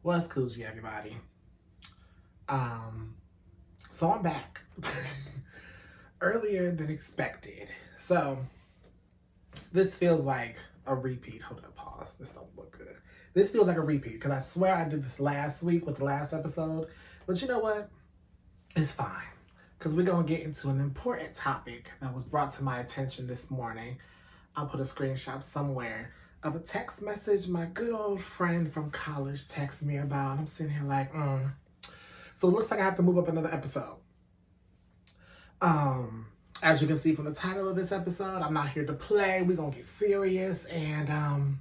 What's Coochie, everybody? So I'm back. Earlier than expected. So this feels like a repeat. Hold up, pause. This don't look good. This feels like a repeat because I swear I did this last week with the last episode. But you know what? It's fine. Because we're going to get into an important topic that was brought to my attention this morning. I'll put a screenshot somewhere of a text message my good old friend from college texted me about. I'm sitting here like, So it looks like I have to move up another episode. As you can see from the title of this episode, I'm not here to play. We're going to get serious. And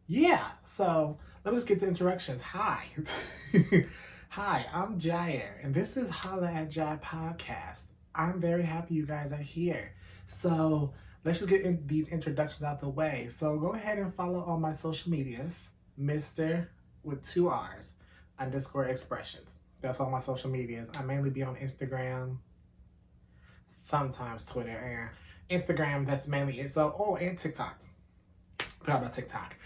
yeah, so let me just get to introductions. Hi. Hi, I'm Jiayre, and this is Holla Ji podcast. I'm very happy you guys are here. So let's just get these introductions out the way. So go ahead and follow all my social medias, Mr. with 2 R's, _expressions. That's all my social medias. I mainly be on Instagram, sometimes Twitter, and Instagram, that's mainly it. So, and TikTok. Forgot about TikTok.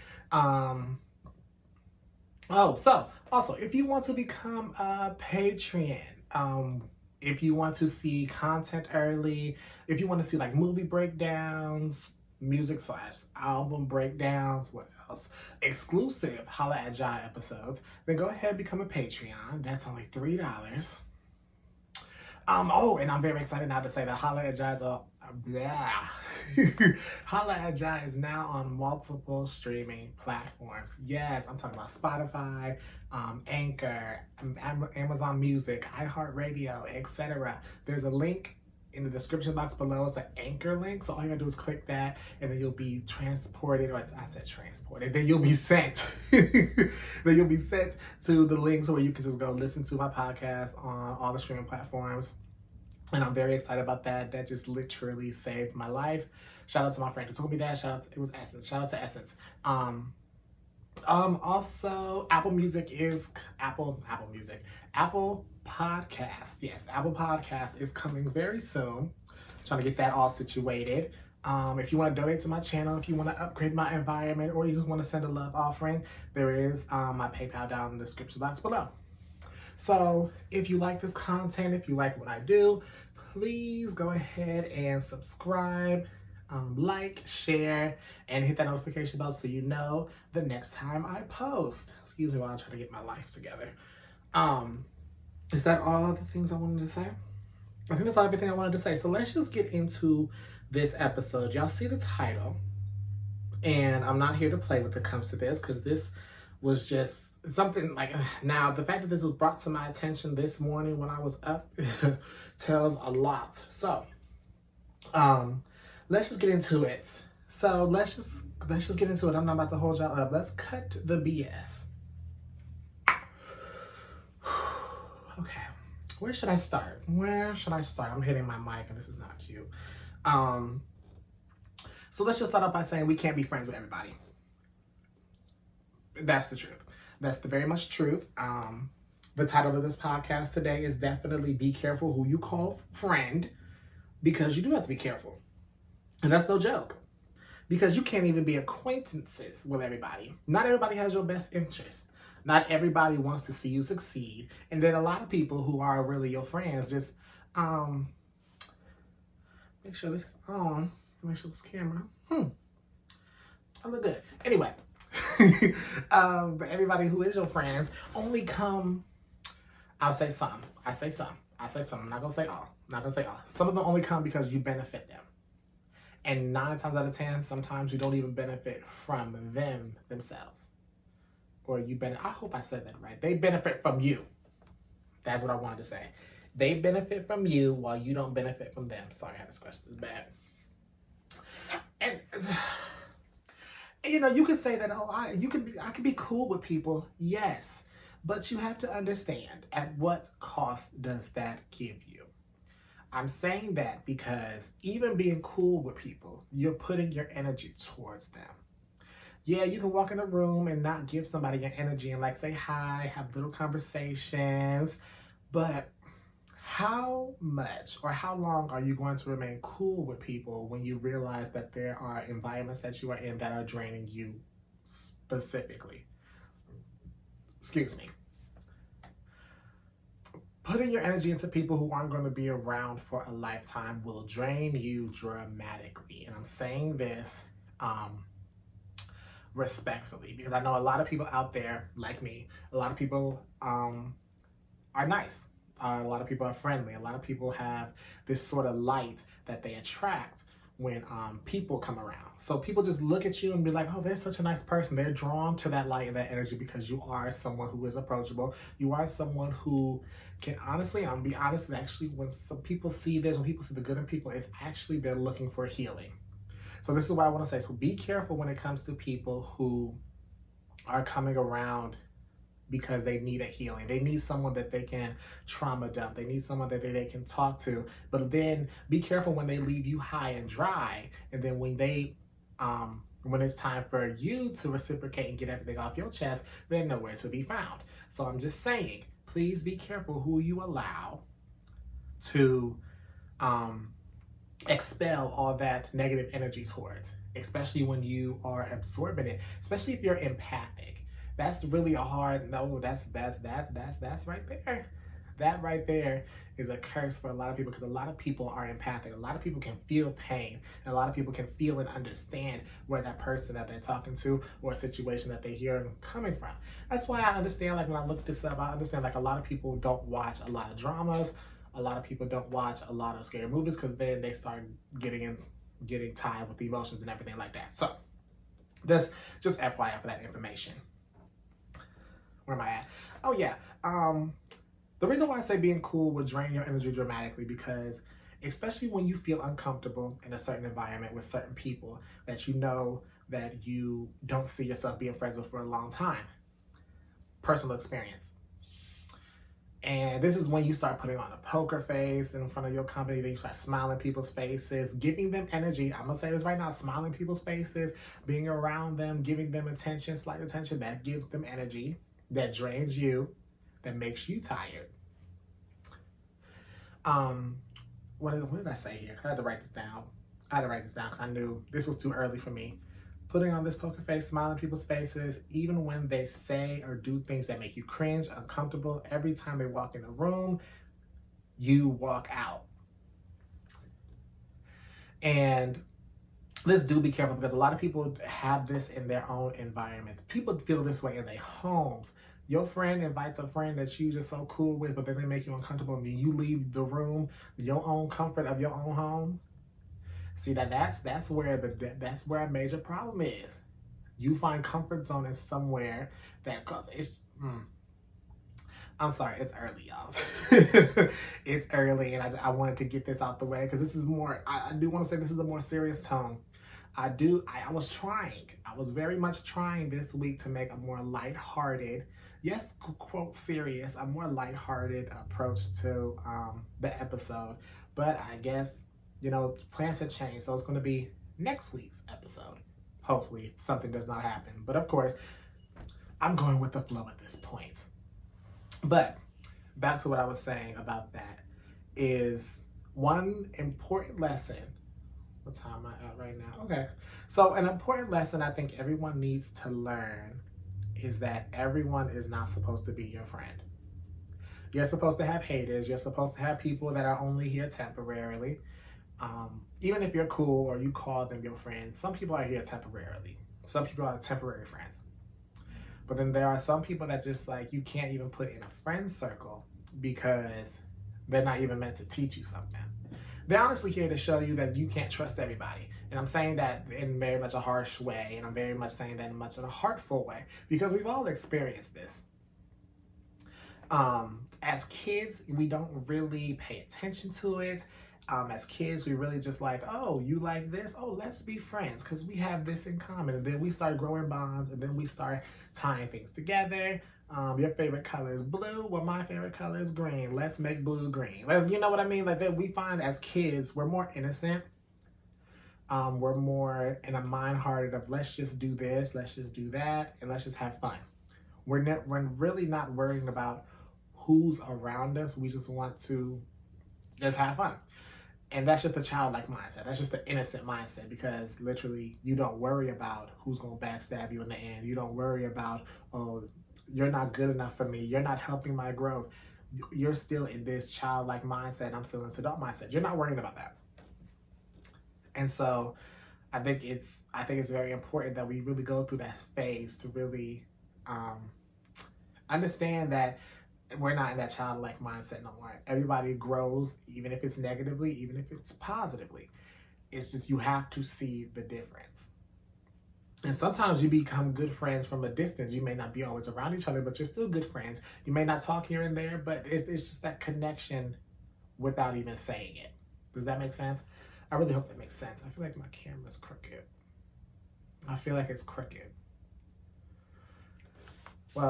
So also, if you want to become a Patreon, if you want to see content early, if you want to see like movie breakdowns, music/album breakdowns, what else? Exclusive Holla Ji episodes, then go ahead and become a Patreon. That's only $3. And I'm very excited now to say that Holla Ji Holla Ji is now on multiple streaming platforms. Yes, I'm talking about Spotify, Anchor, Amazon Music, iHeartRadio, etc. There's a link in the description box below. It's an Anchor link, so all you gotta do is click that, and then you'll be transported, or I said transported, then you'll be sent. Then you'll be sent to the links where you can just go listen to my podcast on all the streaming platforms. And I'm very excited about that. That just literally saved my life. Shout out to my friend who told me that. It was Essence. Shout out to Essence. Also, Apple Music is Apple Podcast. Yes, Apple Podcast is coming very soon. Trying to get that all situated. If you want to donate to my channel, if you want to upgrade my environment, or you just want to send a love offering, there is my PayPal down in the description box below. So if you like this content, if you like what I do, please go ahead and subscribe, like, share, and hit that notification bell so you know the next time I post. Excuse me while I try to get my life together. Is that all the things I wanted to say? I think that's everything I wanted to say. So let's just get into this episode. Y'all see the title, and I'm not here to play when it comes to this, because this was just something like, now the fact that this was brought to my attention this morning when I was up tells a lot. So let's just get into it. So let's just get into it. I'm not about to hold y'all up. Let's cut the BS. Okay, where should I start? I'm hitting my mic and this is not cute. So let's just start off by saying we can't be friends with everybody. That's the truth. That's the very much truth. The title of this podcast today is definitely Be Careful Who You Call Friend, because you do have to be careful. And that's no joke. Because you can't even be acquaintances with everybody. Not everybody has your best interest. Not everybody wants to see you succeed. And then a lot of people who are really your friends just, make sure this is on. Make sure this camera. I look good. Anyway. But everybody who is your friends only come, I'll say some. I'm not gonna say all. Some of them only come because you benefit them. And 9 times out of 10, sometimes you don't even benefit from them themselves. Or I hope I said that right. They benefit from you. That's what I wanted to say. They benefit from you while you don't benefit from them. Sorry, I had to scratch this bad. And you know, you could say that, I can be cool with people, yes, but you have to understand, at what cost does that give you? I'm saying that because even being cool with people, you're putting your energy towards them. Yeah, you can walk in a room and not give somebody your energy and like say hi, have little conversations, but how much or how long are you going to remain cool with people when you realize that there are environments that you are in that are draining you specifically. Excuse me. Putting your energy into people who aren't going to be around for a lifetime will drain you dramatically. And I'm saying this respectfully, because I know a lot of people out there, like me, a lot of people are nice. A lot of people are friendly. A lot of people have this sort of light that they attract when people come around. So people just look at you and be like, oh, they're such a nice person. They're drawn to that light and that energy because you are someone who is approachable. You are someone who can honestly, and I'm be honest, and actually when some people see this, when people see the good in people, it's actually they're looking for healing. So this is what I want to say. So be careful when it comes to people who are coming around because they need a healing. They need someone that they can trauma dump. They need someone that they can talk to. But then be careful when they leave you high and dry. And then when when it's time for you to reciprocate and get everything off your chest, they're nowhere to be found. So I'm just saying, please be careful who you allow to expel all that negative energy towards, especially when you are absorbing it, especially if you're empathic. That's really a hard, no, that's right there. That right there is a curse for a lot of people, because a lot of people are empathic. A lot of people can feel pain, and a lot of people can feel and understand where that person that they're talking to or a situation that they hear coming from. That's why I understand, like when I look this up, I understand like a lot of people don't watch a lot of dramas. A lot of people don't watch a lot of scary movies because then they start getting tied with the emotions and everything like that. So that's just FYI for that information. Where am I at? Oh yeah. The reason why I say being cool will drain your energy dramatically, because especially when you feel uncomfortable in a certain environment with certain people that you know that you don't see yourself being friends with for a long time. Personal experience. And this is when you start putting on a poker face in front of your company, then you start smiling people's faces, giving them energy. I'm gonna say this right now, smiling people's faces, being around them, giving them attention, slight attention, that gives them energy, that drains you, that makes you tired. What did I say here? I had to write this down. I had to write this down because I knew this was too early for me. Putting on this poker face, smiling people's faces, even when they say or do things that make you cringe, uncomfortable, every time they walk in a room, you walk out. And let's be careful, because a lot of people have this in their own environments. People feel this way in their homes. Your friend invites a friend that you just so cool with, but then they make you uncomfortable, and then you leave the room, your own comfort of your own home. See, that's where a major problem is. You find comfort zone in somewhere that, cause it's. I'm sorry, it's early, y'all. It's early, and I wanted to get this out the way, because this is more. I do want to say this is a more serious tone. I was trying. I was very much trying this week to make a more lighthearted, yes, quote serious, a more lighthearted approach to the episode. But I guess, you know, plans have changed, so it's going to be next week's episode. Hopefully, if something does not happen. But of course, I'm going with the flow at this point. But back to what I was saying about that is one important lesson. What time am I at right now? Okay. So an important lesson I think everyone needs to learn is that everyone is not supposed to be your friend. You're supposed to have haters. You're supposed to have people that are only here temporarily. Even if you're cool or you call them your friends, some people are here temporarily. Some people are temporary friends. But then there are some people that just like you can't even put in a friend circle because they're not even meant to teach you something. They're honestly here to show you that you can't trust everybody. And I'm saying that in very much a harsh way, and I'm very much saying that in much in a heartful way, because we've all experienced this. As kids, we don't really pay attention to it. As kids, we really just like, oh, you like this? Oh, let's be friends because we have this in common. And then we start growing bonds, and then we start tying things together. Your favorite color is blue. Well, my favorite color is green. Let's make blue green. You know what I mean? Like that, we find as kids, we're more innocent. We're more in a mind-hearted of let's just do this, let's just do that, and let's just have fun. We're really not worrying about who's around us. We just want to just have fun. And that's just the childlike mindset. That's just the innocent mindset, because literally you don't worry about who's going to backstab you in the end. You don't worry about, oh, you're not good enough for me. You're not helping my growth. You're still in this childlike mindset. I'm still in this adult mindset. You're not worrying about that. And so I think it's very important that we really go through that phase to really understand that we're not in that childlike mindset no more. Everybody grows, even if it's negatively, even if it's positively. It's just you have to see the difference. And sometimes you become good friends from a distance. You may not be always around each other, but you're still good friends. You may not talk here and there, but it's just that connection without even saying it. Does that make sense? I really hope that makes sense. I feel like my camera's crooked. I feel like it's crooked. Well,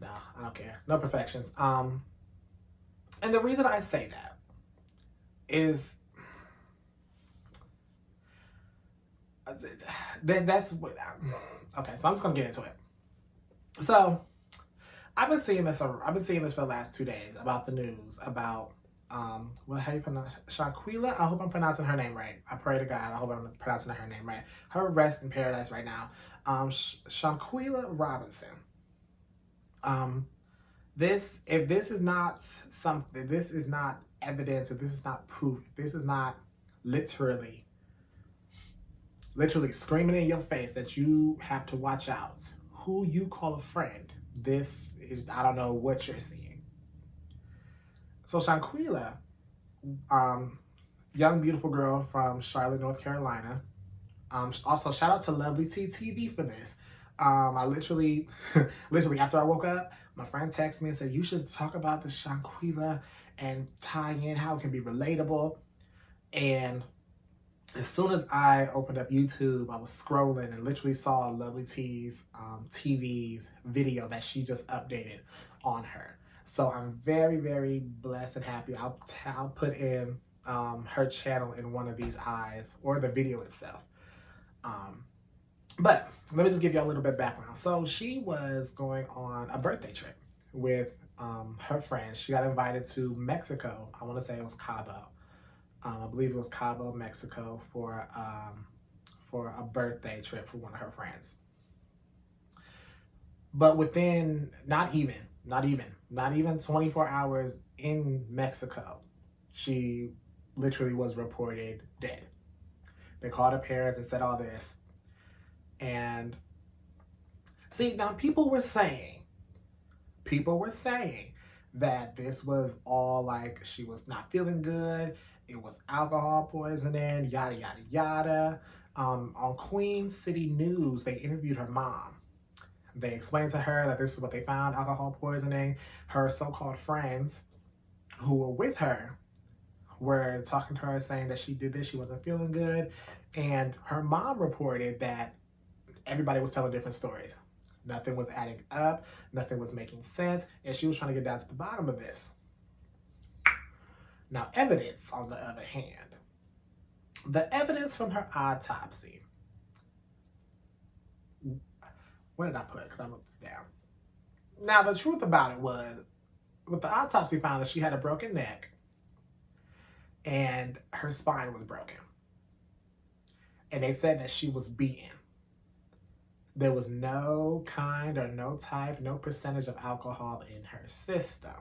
no, I don't care. No perfections. And the reason I say that is that's what. Okay, so I'm just gonna get into it. So I've been seeing this for the last 2 days about the news about how you pronounce Shanquella? I hope I'm pronouncing her name right. I pray to God, I hope I'm pronouncing her name right. Her rest in paradise right now. Shanquella Robinson. If this is not something, this is not evidence, if this is not proof, if this is not literally screaming in your face that you have to watch out who you call a friend, this is, I don't know what you're seeing. So Shanquella, young beautiful girl from Charlotte, North Carolina. Also shout out to Lovely T TV for this. I literally after I woke up, my friend texted me and said, you should talk about the Shanquella and tie in how it can be relatable. And as soon as I opened up YouTube, I was scrolling and literally saw Lovely T's TV's video that she just updated on her. So I'm very, very blessed and happy. I'll put in her channel in one of these eyes, or the video itself. But let me just give you a little bit of background. So she was going on a birthday trip with her friends. She got invited to Mexico. I want to say it was Cabo. I believe it was Cabo, Mexico, for a birthday trip for one of her friends. But within not even 24 hours in Mexico, she literally was reported dead. They called her parents and said all this. And see, now people were saying that this was all like she was not feeling good. It was alcohol poisoning, yada, yada, yada. On Queen City News, they interviewed her mom. They explained to her that this is what they found, alcohol poisoning. Her so-called friends who were with her were talking to her saying that she did this, she wasn't feeling good. And her mom reported that everybody was telling different stories. Nothing was adding up, nothing was making sense, and she was trying to get down to the bottom of this. Now, evidence, on the other hand, the evidence from her autopsy. Where did I put it? Because I wrote this down. Now, the truth about it was, with the autopsy found that she had a broken neck and her spine was broken. And they said that she was beaten. There was no kind or no type, no percentage of alcohol in her system.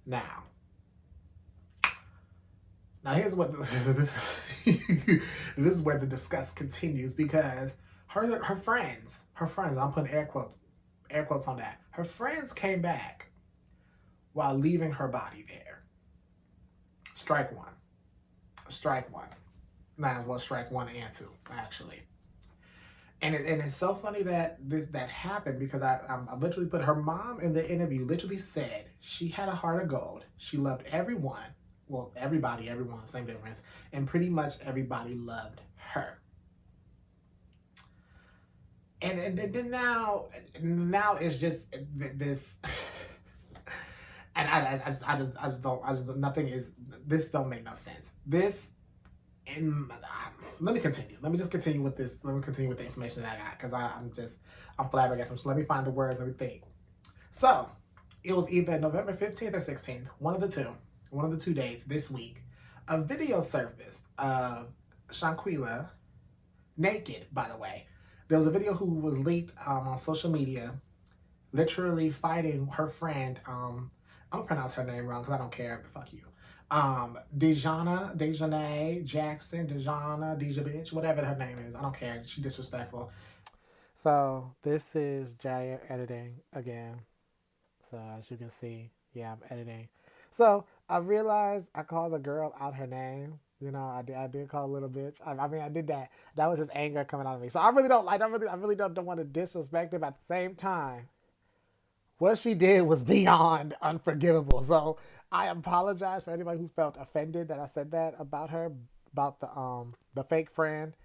Now here's what this is where the disgust continues, because her friends, I'm putting air quotes on that. Her friends came back while leaving her body there. Strike one. Might as well strike 1 and 2, actually. And it's so funny that that happened, because I literally put, her mom in the interview literally said she had a heart of gold. She loved everyone. Well, everybody, everyone, same difference. And pretty much everybody loved her. And then now it's just this, and I just don't, nothing is, this don't make no sense. Let me continue. Let me just continue with this. Let me continue with the information that I got, because I'm flabbergasted. So let me find the words, let me think. So it was either November 15th or 16th, one of the two. one of the 2 days this week, a video surfaced of Shanquella naked, by the way. There was a video who was leaked on social media, literally fighting her friend. I'm gonna pronounce her name wrong because I don't care. Fuck you. Dejanay Jackson, Deja bitch, whatever her name is. I don't care. She disrespectful. So this is Jiayre editing again. So as you can see, yeah, I'm editing. So I realized I called the girl out her name. You know, I did call a little bitch. I mean, I did that. That was just anger coming out of me. So I really don't like. I really don't want to disrespect her. But at the same time, what she did was beyond unforgivable. So I apologize for anybody who felt offended that I said that about her, about the fake friend.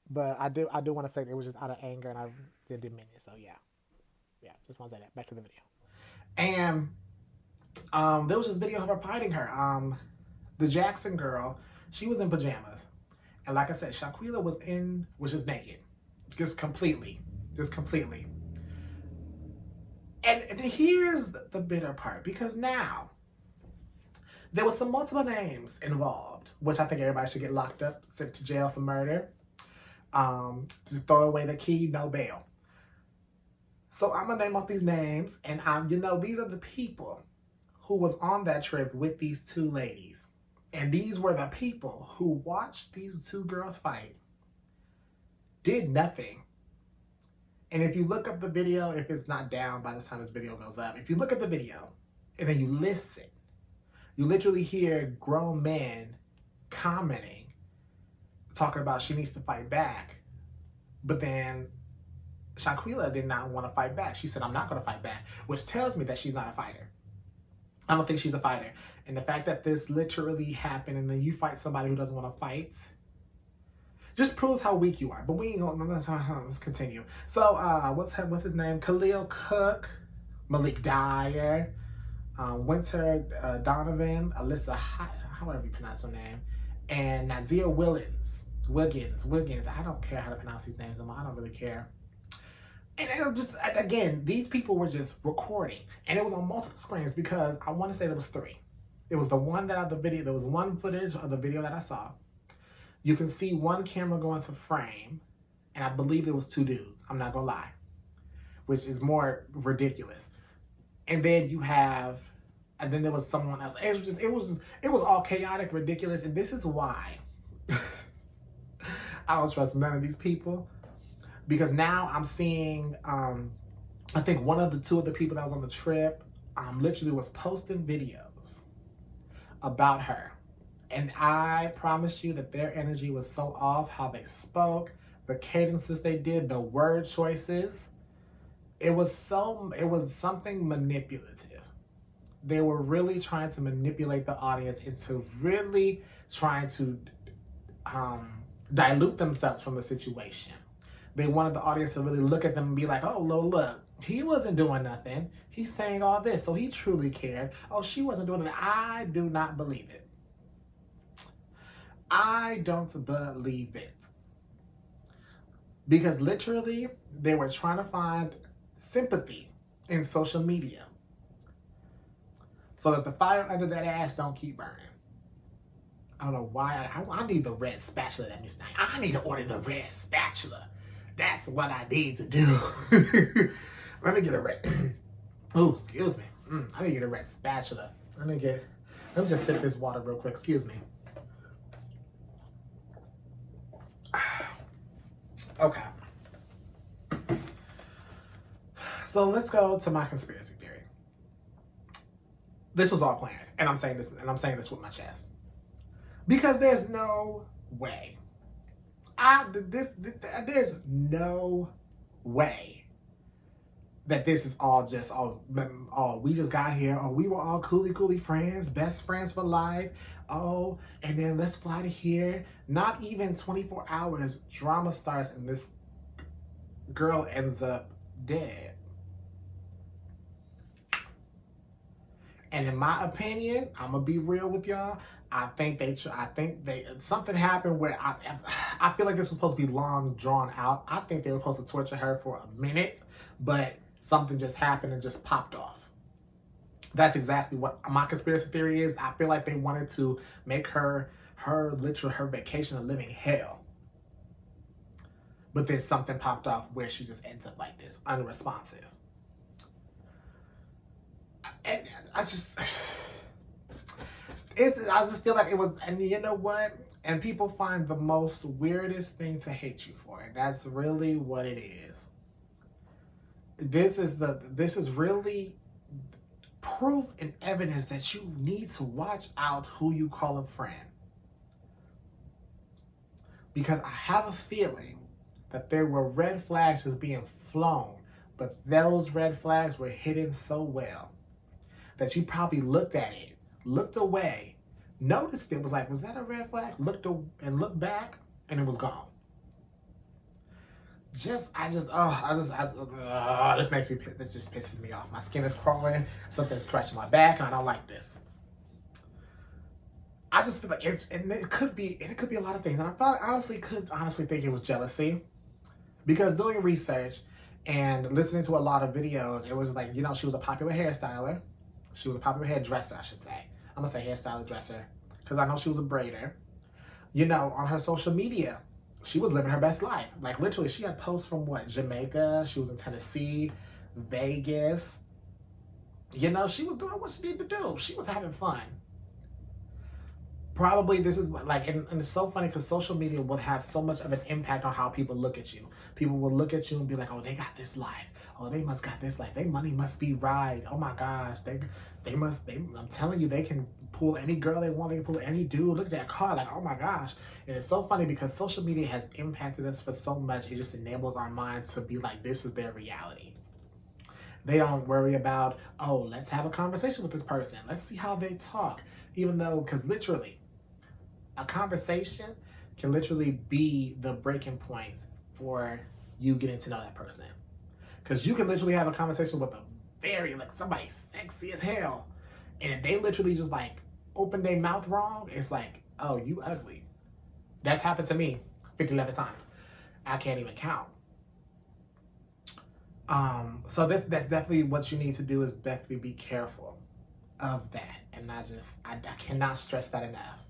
But I do want to say that it was just out of anger, and I didn't mean it. So yeah, just want to say that. Back to the video. And there was this video of her fighting her. The Jackson girl, she was in pajamas, and like I said, Shanquella was just naked, just completely. And here's the bitter part, because now there was some multiple names involved, which I think everybody should get locked up, sent to jail for murder. To throw away the key, no bail. So I'm gonna name off these names, and these are the people who was on that trip with these 2 ladies. And these were the people who watched these 2 girls fight, did nothing. And if you look up the video, if it's not down by the time this video goes up, if you look at the video and then you listen, you literally hear grown men commenting, talking about she needs to fight back. But then Shanquella did not want to fight back. She said, I'm not going to fight back, which tells me that she's not a fighter. I don't think she's a fighter. And the fact that this literally happened and then you fight somebody who doesn't want to fight just proves how weak you are. But we ain't going to, let's continue. So what's his name? Khalil Cook, Malik Dyer, Winter Donovan, Alyssa, however you pronounce her name, and Nazir Wiggins. I don't care how to pronounce these names. I don't really care. And it just, again, these people were just recording. And it was on multiple screens because I want to say there was 3. It was the one that the video, there was one footage of the video that I saw. You can see one camera go into frame, and I believe there was 2 dudes. I'm not gonna lie, which is more ridiculous. And then and then there was someone else. It was all chaotic, ridiculous, and this is why I don't trust none of these people, because now I'm seeing, I think one of the 2 of the people that was on the trip literally was posting videos about her. And I promise you that their energy was so off, how they spoke, the cadences they did, the word choices. It was something manipulative. They were really trying to manipulate the audience into really trying to dilute themselves from the situation. They wanted the audience to really look at them and be like, oh, look, he wasn't doing nothing. He's saying all this, so he truly cared. Oh, she wasn't doing it. I do not believe it. I don't believe it. Because literally, they were trying to find sympathy in social media so that the fire under that ass don't keep burning. I don't know why. I need the red spatula that Miss Knight. I need to order the red spatula. That's what I need to do. Let me get a red. Oh, excuse me. I need to get a red spatula. Let me just sip this water real quick. Excuse me. Okay. So let's go to my conspiracy theory. This was all planned, and I'm saying this with my chest, because there's no way. There's no way that this is all just we just got here. Oh, we were all coolly friends, best friends for life. Oh, and then let's fly to here. Not even 24 hours, drama starts, and this girl ends up dead. And in my opinion, I'm gonna be real with y'all. I think something happened where I feel like this was supposed to be long drawn out. I think they were supposed to torture her for a minute, but something just happened and just popped off. That's exactly what my conspiracy theory is. I feel like they wanted to make her vacation a living hell. But then something popped off where she just ends up like this, unresponsive. And I just feel like it was, and you know what? And people find the most weirdest thing to hate you for. And that's really what it is. This is really proof and evidence that you need to watch out who you call a friend. Because I have a feeling that there were red flags just being flown, but those red flags were hidden so well that you probably looked at it, looked away, noticed it, was like, was that a red flag? Looked back, and it was gone. This just pisses me off. My skin is crawling, something's scratching my back, and I don't like this. I just feel like it could be a lot of things. And I honestly think it was jealousy. Because doing research and listening to a lot of videos, it was like, you know, she was a popular hairstyler. She was a popular hairdresser, I should say. I'm going to say hairstyler, dresser, because I know she was a braider. You know, on her social media, she was living her best life. Like, literally, she had posts from, Jamaica. She was in Tennessee, Vegas. You know, she was doing what she needed to do. She was having fun. Probably this is like, and it's so funny because social media will have so much of an impact on how people look at you. People will look at you and be like, oh, they got this life. Oh, they must got this life. Their money must be right. Oh my gosh. I'm telling you, they can pull any girl they want. They can pull any dude. Look at that car. Like, oh my gosh. And it's so funny because social media has impacted us for so much. It just enables our minds to be like, this is their reality. They don't worry about, oh, let's have a conversation with this person. Let's see how they talk. Even though, because literally, a conversation can literally be the breaking point for you getting to know that person. Because you can literally have a conversation with somebody sexy as hell. And if they literally just like open their mouth wrong, it's like, oh, you ugly. That's happened to me 11 times. I can't even count. So that's definitely what you need to do, is definitely be careful of that. And I cannot stress that enough.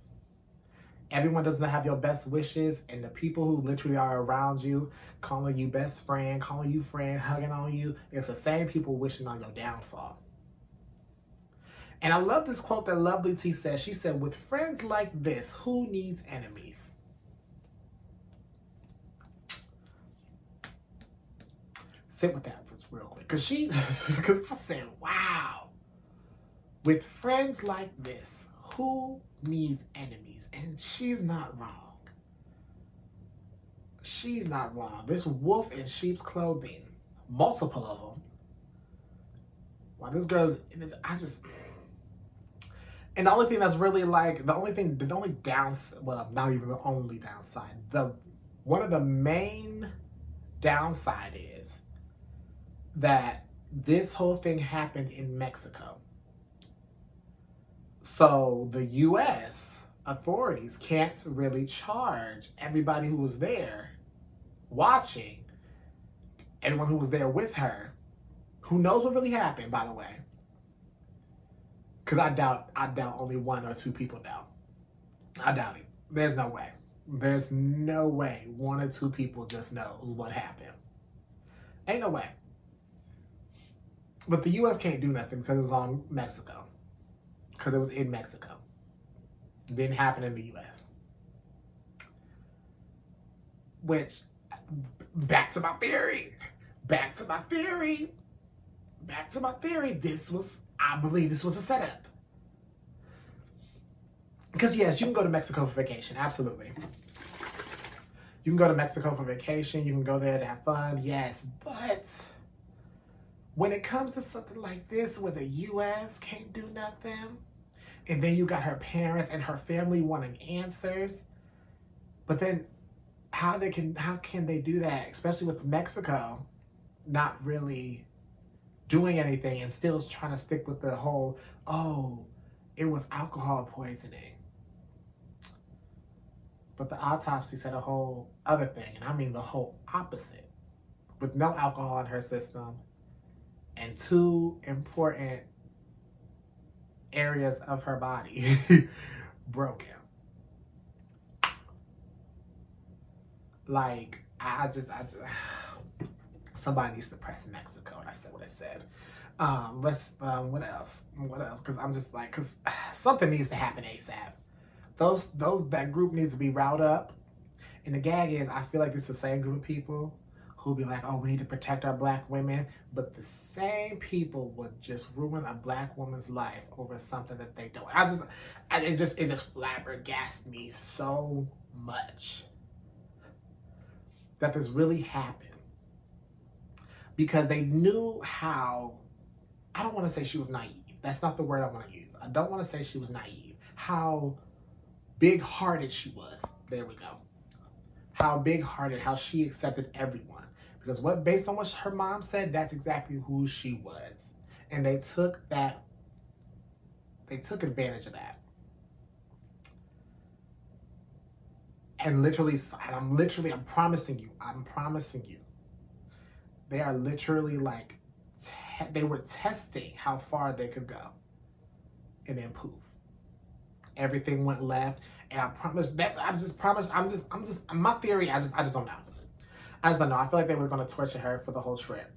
Everyone doesn't have your best wishes, and the people who literally are around you, calling you best friend, calling you friend, hugging on you, it's the same people wishing on your downfall. And I love this quote that Lovely T said. She said, with friends like this, who needs enemies? Sit with that for real quick. Because I said, wow. With friends like this, who needs enemies? And she's not wrong. She's not wrong. This wolf in sheep's clothing, multiple of them. While this girl's, and the only thing that's really like, not even the only downside, one of the main downside is that this whole thing happened in Mexico. So the U.S. authorities can't really charge everybody who was there watching, everyone who was there with her, who knows what really happened, by the way. Because I doubt only one or two people know. I doubt it. There's no way. There's no way one or two people just knows what happened. Ain't no way. But the U.S. can't do nothing because it was on Mexico. Because it was in Mexico. It didn't happen in the U.S. Which, back to my theory. I believe this was a setup. Because yes, you can go to Mexico for vacation, absolutely. You can go to Mexico for vacation, you can go there to have fun, yes, but when it comes to something like this where the U.S. can't do nothing, and then you got her parents and her family wanting answers, but then how can they do that, especially with Mexico not really doing anything and still trying to stick with the whole, oh, it was alcohol poisoning. But the autopsy said a whole other thing, and I mean the whole opposite. With no alcohol in her system and two important areas of her body broken. Like, I just somebody needs to press Mexico, and I said what I said. What else? Because I'm just like, because something needs to happen ASAP. That group needs to be routed up. And the gag is, I feel like it's the same group of people who'll be like, oh, we need to protect our black women. But the same people would just ruin a black woman's life over something that they don't. It just flabbergasted me so much that this really happened. Because they knew how, I don't want to say she was naive. That's not the word I want to use. I don't want to say she was naive. How big-hearted she was. There we go. How big-hearted, how she accepted everyone. Because based on what her mom said, that's exactly who she was. And they took advantage of that. And I'm promising you, they are literally like, they were testing how far they could go. And then poof. Everything went left. And I promise, my theory, I just don't know. I just don't know. I feel like they were going to torture her for the whole trip.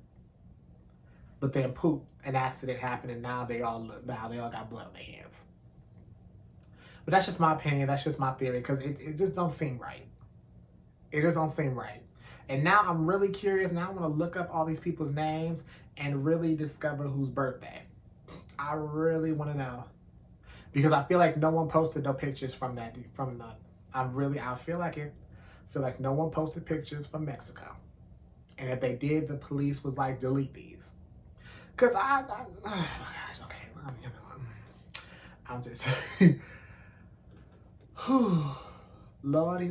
But then poof, an accident happened, and now they all got blood on their hands. But that's just my opinion. That's just my theory, because it just don't seem right. It just don't seem right. And now I'm really curious. Now I want to look up all these people's names and really discover whose birthday. I really want to know. Because I feel like no one posted no pictures from I feel like no one posted pictures from Mexico. And if they did, the police was like, delete these. Because oh my gosh, okay. I'm just, Lordy.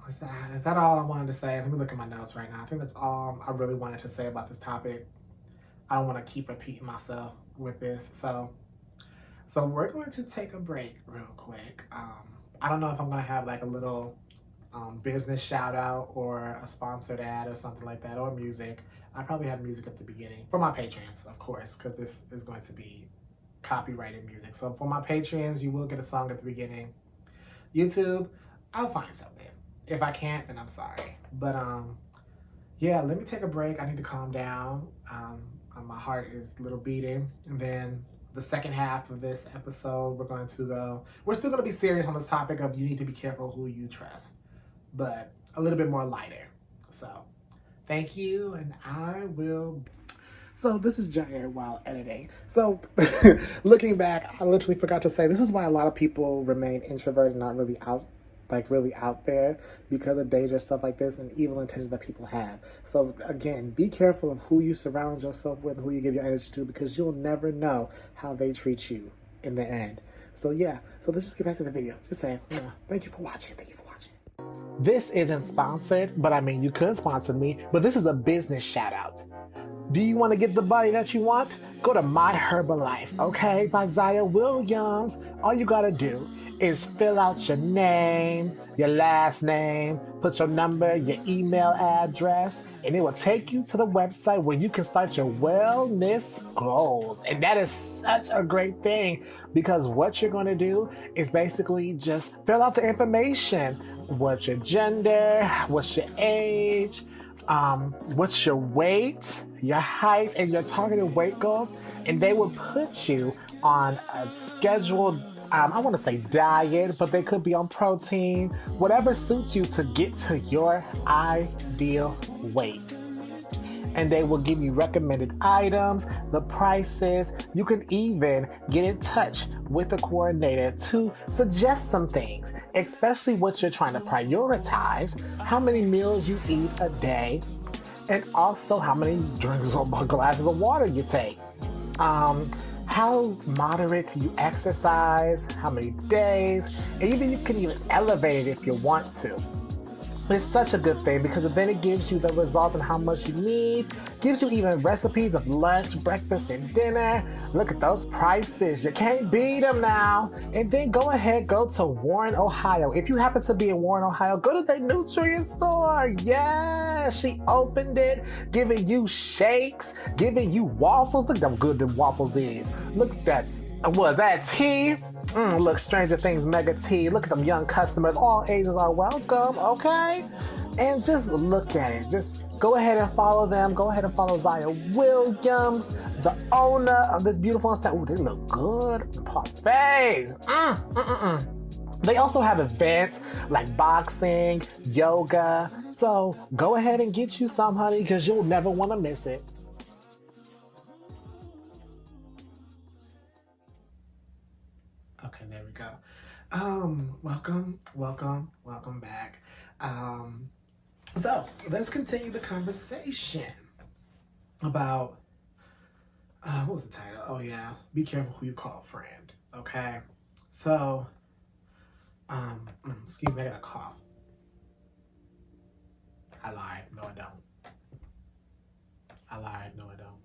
Is that all I wanted to say? Let me look at my notes right now. I think that's all I really wanted to say about this topic. I don't want to keep repeating myself with this. So we're going to take a break real quick. I don't know if I'm going to have like a little business shout out or a sponsored ad or something like that, or music. I probably have music at the beginning for my patrons, of course, because this is going to be copyrighted music. So for my patrons, you will get a song at the beginning. YouTube, I'll find something. If I can't, then I'm sorry. But yeah, let me take a break. I need to calm down. My heart is a little beating. And then the second half of this episode, we're still going to be serious on this topic of you need to be careful who you trust, but a little bit more lighter. So thank you, and I will. So this is Jiayre while editing. So looking back, I literally forgot to say, this is why a lot of people remain introverted, not really out there, because of dangerous stuff like this and evil intentions that people have. So again, be careful of who you surround yourself with, who you give your energy to, because you'll never know how they treat you in the end. So yeah, so let's just get back to the video. Just saying, thank you for watching. This isn't sponsored, but I mean, you could sponsor me, but this is a business shout out. Do you want to get the body that you want? Go to My Herbalife, okay, by Zaya Williams. All you gotta do is fill out your name, your last name, put your number, your email address, and it will take you to the website where you can start your wellness goals. And that is such a great thing, because what you're going to do is basically just fill out the information. What's your gender? What's your age? What's your weight, your height, and your targeted weight goals? And they will put you on a scheduled I want to say diet, but they could be on protein, whatever suits you to get to your ideal weight. And they will give you recommended items, the prices. You can even get in touch with the coordinator to suggest some things, especially what you're trying to prioritize, how many meals you eat a day, and also how many drinks or glasses of water you take. How moderate you exercise, how many days, and you can even elevate it if you want to. It's such a good thing because then it gives you the results and how much you need. Gives you even recipes of lunch, breakfast, and dinner. Look at those prices. You can't beat them now. And then go ahead, go to Warren, Ohio. If you happen to be in Warren, Ohio, go to the nutrient store. Yeah, she opened it, giving you shakes, giving you waffles. Look how good the waffles is. Look at that. What, that tea? Look, Stranger Things Mega Tea. Look at them young customers. All ages are welcome, okay? And just look at it. Just go ahead and follow them. Go ahead and follow Jiayre Williams, the owner of this beautiful establishment. Ooh, they look good. The parfaits. They also have events like boxing, yoga. So go ahead and get you some, honey, because you'll never want to miss it. Okay, there we go. Welcome back. So let's continue the conversation about what was the title? Oh yeah, be careful who you call friend. Okay, so excuse me, I got a cough. I lied. No, I don't. I lied. No, I don't.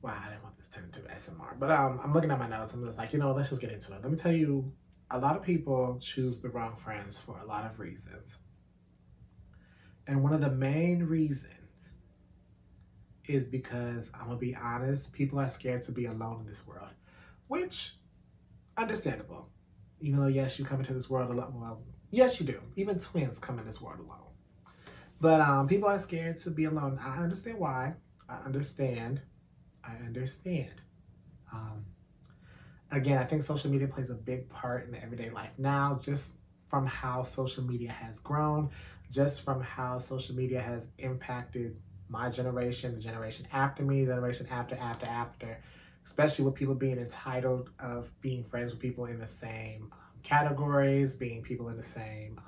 Wow, I didn't want this to turn into SMR. But I'm looking at my notes. I'm just like, let's just get into it. Let me tell you, a lot of people choose the wrong friends for a lot of reasons. And one of the main reasons is because, I'm going to be honest, people are scared to be alone in this world. Which, understandable. Even though, yes, you come into this world alone. Well, yes, you do. Even twins come in this world alone. But people are scared to be alone. I understand why. I understand. Again, I think social media plays a big part in everyday life now, just from how social media has grown, just from how social media has impacted my generation, the generation after me, the generation after, especially with people being entitled of being friends with people in the same categories, being people in the same,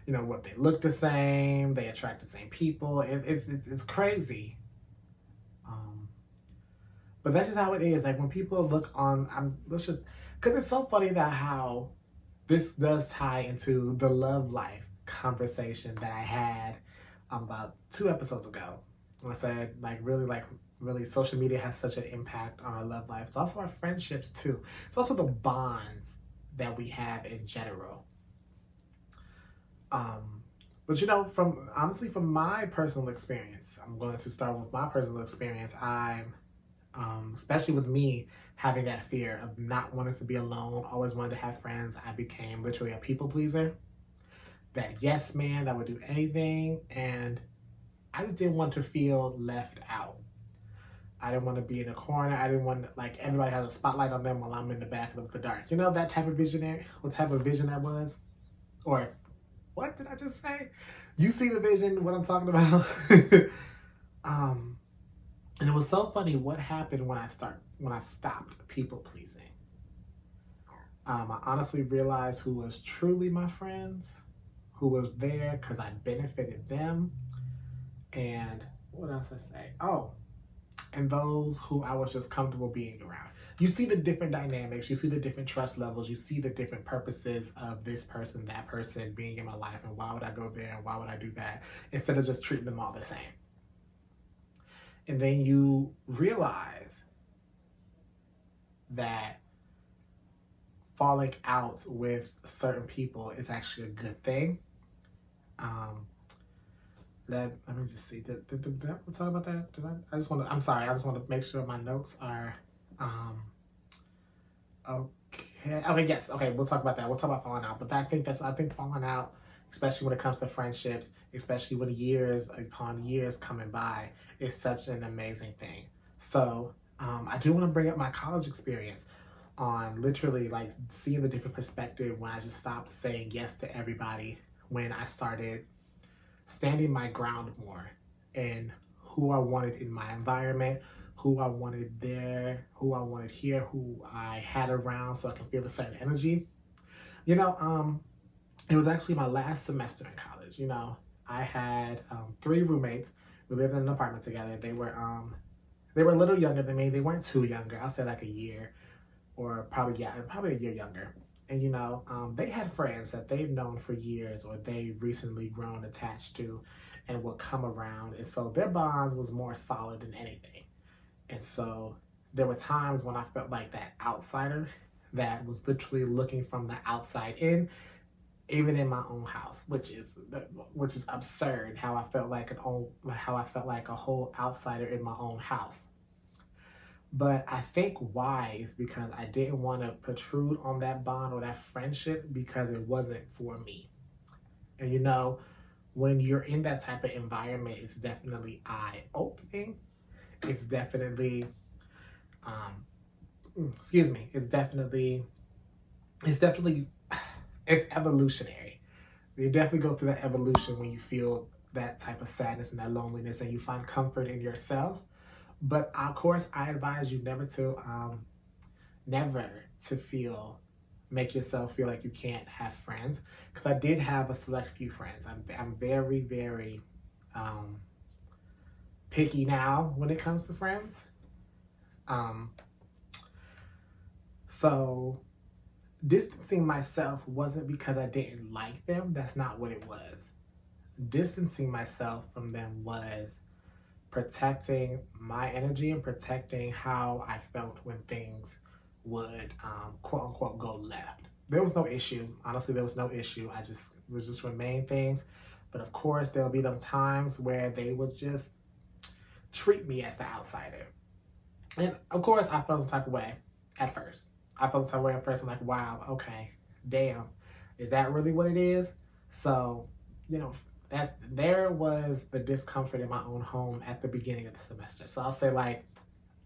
what they look the same, they attract the same people. It's crazy. But that's just how it is. Like when people look on, because it's so funny that how this does tie into the love life conversation that I had about 2 episodes ago. When I said really social media has such an impact on our love life. It's also our friendships too. It's also the bonds that we have in general. But from my personal experience, I'm going to start with my personal experience. Especially with me having that fear of not wanting to be alone, always wanted to have friends, I became literally a people pleaser. That yes man that would do anything, and I just didn't want to feel left out. I didn't want to be in a corner. I didn't want everybody has a spotlight on them while I'm in the back of the dark. That type of visionary? What type of vision that was? Or what did I just say? You see the vision, what I'm talking about? And it was so funny what happened when I stopped people pleasing. I honestly realized who was truly my friends, who was there because I benefited them, and what else I say? Oh, and those who I was just comfortable being around. You see the different dynamics, you see the different trust levels, you see the different purposes of this person, that person being in my life, and why would I go there and why would I do that, instead of just treating them all the same. And then you realize that falling out with certain people is actually a good thing. Let me just see. Did I talk about that? I'm sorry. I just want to make sure my notes are okay. Okay, yes. Okay, we'll talk about that. We'll talk about falling out. But I think falling out, especially when it comes to friendships, especially when years upon years coming by, is such an amazing thing. So I do want to bring up my college experience on literally seeing the different perspective when I just stopped saying yes to everybody, when I started standing my ground more in who I wanted in my environment, who I wanted there, who I wanted here, who I had around so I can feel a certain energy. It was actually my last semester in college. I had 3 roommates. We lived in an apartment together. They were a little younger than me. They weren't too younger. I'll say a year. or probably, yeah, probably a year younger. And, you know, they had friends that they've known for years or they recently grown attached to and would come around. And so their bonds was more solid than anything. And so there were times when I felt like that outsider that was literally looking from the outside in, even in my own house, which is absurd. How I felt like a whole outsider in my own house. But I think why is because I didn't want to protrude on that bond or that friendship because it wasn't for me. And you know, when you're in that type of environment, it's definitely eye-opening. It's definitely, excuse me, it's definitely, it's evolutionary. You definitely go through that evolution when you feel that type of sadness and that loneliness and you find comfort in yourself. But of course, I advise you never to make yourself feel like you can't have friends. Because I did have a select few friends. I'm very, very picky now when it comes to friends. So distancing myself wasn't because I didn't like them. That's not what it was. Distancing myself from them was protecting my energy and protecting how I felt when things would quote unquote go left. There was no issue. Honestly, there was no issue. It was just remain things. But of course, there'll be them times where they would just treat me as the outsider. And of course, I felt some type of way at first. I'm like, wow, okay, damn. Is that really what it is? So, you know, there was the discomfort in my own home at the beginning of the semester. So I'll say like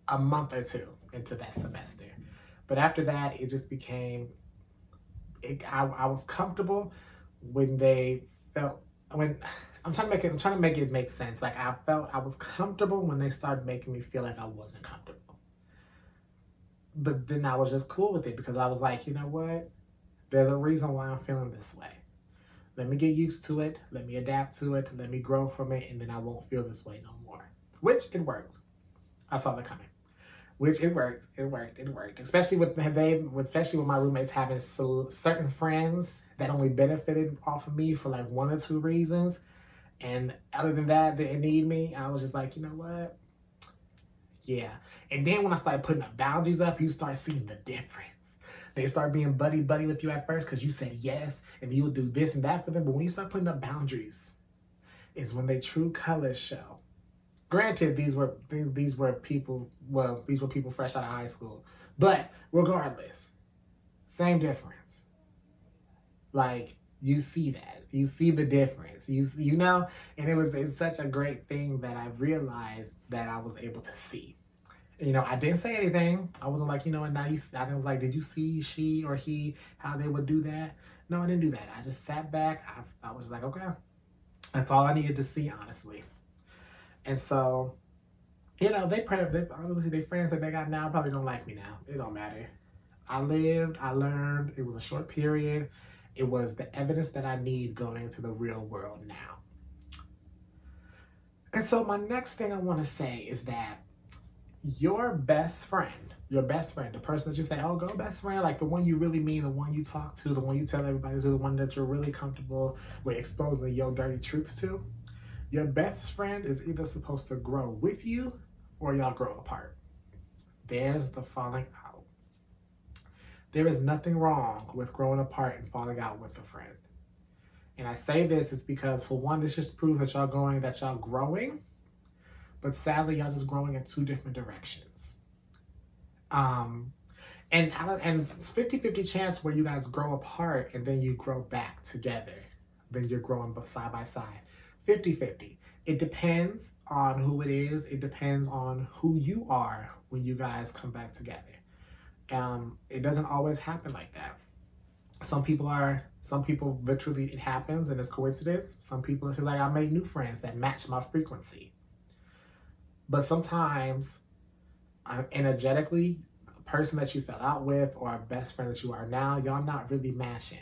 a month or two into that semester. But after that, it just became, I was comfortable when I'm trying to make it make sense. Like I was comfortable when they started making me feel like I wasn't comfortable. But then I was just cool with it because I was like, you know what? There's a reason why I'm feeling this way. Let me get used to it. Let me adapt to it. Let me grow from it. And then I won't feel this way no more. Which it worked. I saw that coming. Which it worked. It worked. Especially with my roommates having certain friends that only benefited off of me for like 1 or 2 reasons. And other than that, they didn't need me. I was just like, you know what? Yeah. And then when I started putting up boundaries up, you start seeing the difference. They start being buddy with you at first because you said yes and you would do this and that for them. But when you start putting up boundaries is when their true colors show. Granted, these were people fresh out of high school. But regardless, same difference. Like, you see that. You see the difference. You know? And it's such a great thing that I realized that I was able to see. You know, I didn't say anything. I wasn't like, you know, and I was like, did you see she or he, how they would do that? No, I didn't do that. I just sat back. I was like, okay. That's all I needed to see, honestly. And so, you know, obviously they friends that they got now probably don't like me now. It don't matter. I lived, I learned. It was a short period. It was the evidence that I need going into the real world now. And so my next thing I want to say is that your best friend, the person that you say, oh, go best friend, like the one you really mean, the one you talk to, the one you tell everybody to, the one that you're really comfortable with exposing your dirty truths to, your best friend is either supposed to grow with you or y'all grow apart. There's the falling out. There is nothing wrong with growing apart and falling out with a friend. And I say this is because, for one, this just proves that y'all growing, but sadly, y'all just growing in 2 different directions. And it's 50-50 chance where you guys grow apart and then you grow back together. Then you're growing side by side. 50-50. It depends on who it is. It depends on who you are when you guys come back together. It doesn't always happen like that. Some people literally it happens and it's coincidence. Some people it's like I make new friends that match my frequency. But sometimes, energetically, the person that you fell out with or a best friend that you are now, y'all not really matching.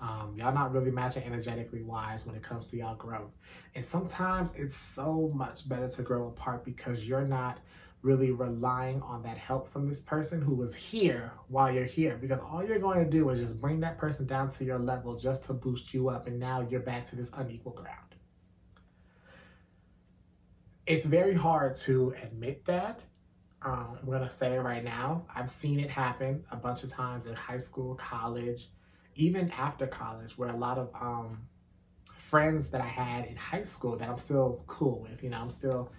Y'all not really matching energetically wise when it comes to y'all growth. And sometimes it's so much better to grow apart because you're not really relying on that help from this person who was here while you're here, because all you're going to do is just bring that person down to your level just to boost you up, and now you're back to this unequal ground. It's very hard to admit that. I'm going to say it right now. I've seen it happen a bunch of times in high school, college, even after college, where a lot of friends that I had in high school that I'm still cool with, I'm still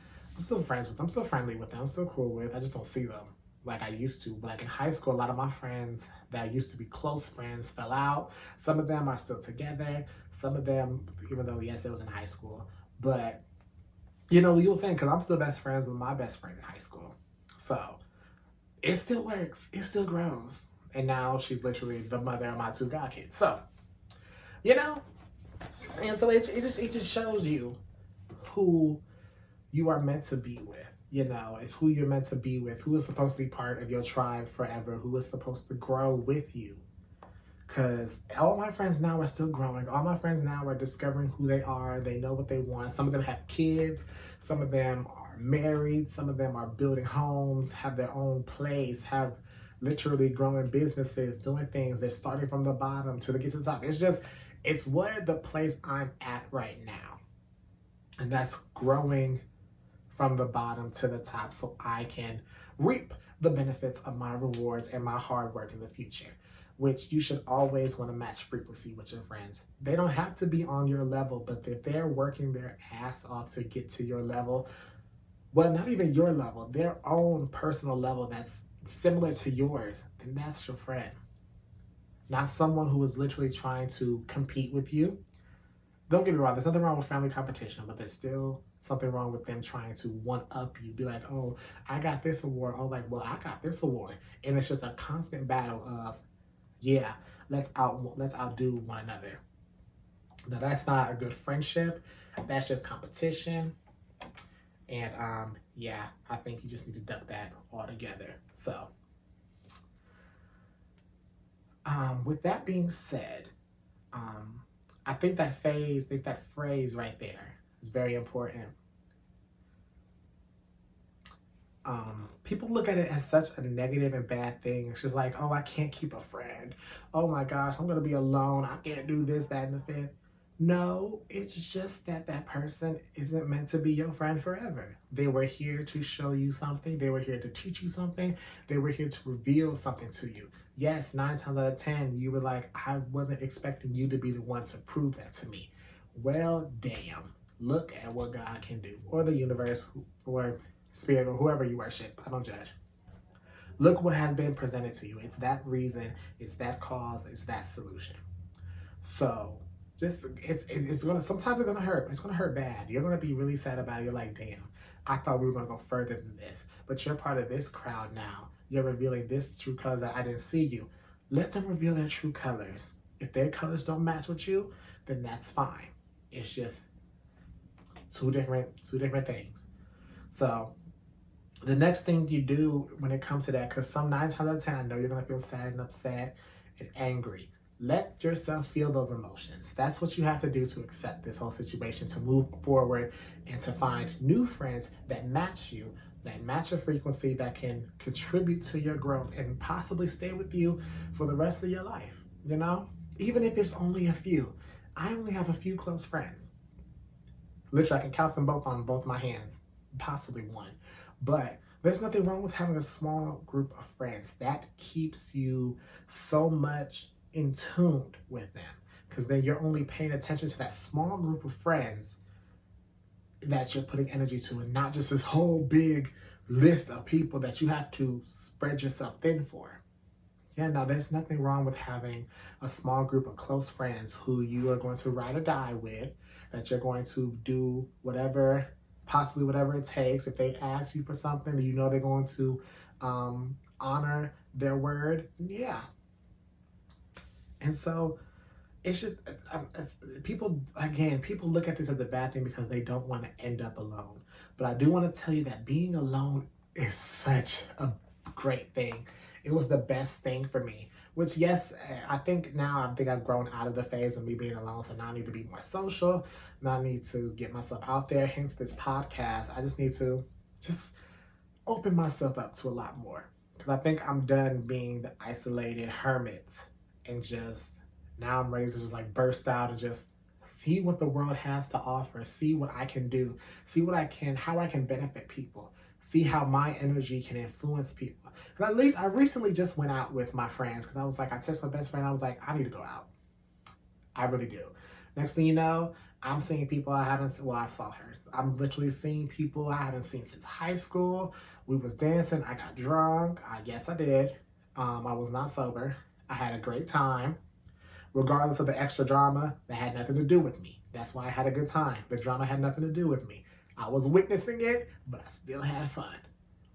friends with them, I'm still friendly with them, I'm still cool with. I just don't see them like I used to. But like in high school, a lot of my friends that used to be close friends fell out. Some of them are still together. Some of them, even though, yes, it was in high school. But, you'll think, because I'm still best friends with my best friend in high school. So it still works. It still grows. And now she's literally the mother of my 2 god kids. So, and so it just shows you who you are meant to be with. It's who you're meant to be with, who is supposed to be part of your tribe forever, who is supposed to grow with you. Because all my friends now are still growing. All my friends now are discovering who they are. They know what they want. Some of them have kids. Some of them are married. Some of them are building homes, have their own place, have literally growing businesses, doing things. They're starting from the bottom to get to the top. It's where the place I'm at right now. And that's growing from the bottom to the top so I can reap the benefits of my rewards and my hard work in the future, which you should always want to match frequency with your friends. They don't have to be on your level, but if they're working their ass off to get to your level, well, not even your level, their own personal level that's similar to yours, then that's your friend. Not someone who is literally trying to compete with you. Don't get me wrong, there's nothing wrong with family competition, but there's still something wrong with them trying to one-up you. Be like, oh, I got this award. Oh, like, well, I got this award. And it's just a constant battle of, yeah, let's outdo one another. Now, that's not a good friendship. That's just competition. And, yeah, I think you just need to duck that altogether. So, with that being said, I think that phrase right there is very important. People look at it as such a negative and bad thing. It's just like, oh, I can't keep a friend. Oh my gosh, I'm going to be alone. I can't do this, that, and the fifth. No, it's just that person isn't meant to be your friend forever. They were here to show you something. They were here to teach you something. They were here to reveal something to you. Yes, 9 times out of 10, you were like, I wasn't expecting you to be the one to prove that to me. Well, damn. Look at what God can do, or the universe, or spirit, or whoever you worship. I don't judge. Look what has been presented to you. It's that reason, it's that cause, it's that solution. So, sometimes it's gonna hurt. It's gonna hurt bad. You're gonna be really sad about it. You're like, damn, I thought we were gonna go further than this. But you're part of this crowd now. You're revealing this true colors that I didn't see you. Let them reveal their true colors. If their colors don't match with you, then that's fine. It's just two different things. So the next thing you do when it comes to that, because some 9 times out of 10, I know you're gonna feel sad and upset and angry. Let yourself feel those emotions. That's what you have to do to accept this whole situation, to move forward and to find new friends that match you, that match your frequency, that can contribute to your growth and possibly stay with you for the rest of your life, Even if it's only a few. I only have a few close friends. Literally, I can count them both on both my hands, possibly one. But there's nothing wrong with having a small group of friends. That keeps you so much in tune with them, because then you're only paying attention to that small group of friends that you're putting energy to, and not just this whole big list of people that you have to spread yourself thin for. Yeah, no, there's nothing wrong with having a small group of close friends who you are going to ride or die with, that you're going to do possibly whatever it takes. If they ask you for something, they're going to honor their word. Yeah. And so it's just, people look at this as a bad thing because they don't want to end up alone. But I do want to tell you that being alone is such a great thing. It was the best thing for me, which, yes, I think I've grown out of the phase of me being alone. So now I need to be more social. Now I need to get myself out there. Hence this podcast. I just need to open myself up to a lot more. Because I think I'm done being the isolated hermit and just, now I'm ready to just like burst out and just see what the world has to offer, see what I can do, see what I can, how I can benefit people, see how my energy can influence people. Because at least I recently just went out with my friends because I was like, I texted my best friend, I was like, I need to go out. I really do. Next thing you know, I'm seeing people I haven't, well, I saw her. I'm literally seeing people I haven't seen since high school. We was dancing. I got drunk. Yes, I did. I was not sober. I had a great time. Regardless of the extra drama, that had nothing to do with me. That's why I had a good time. The drama had nothing to do with me. I was witnessing it, but I still had fun.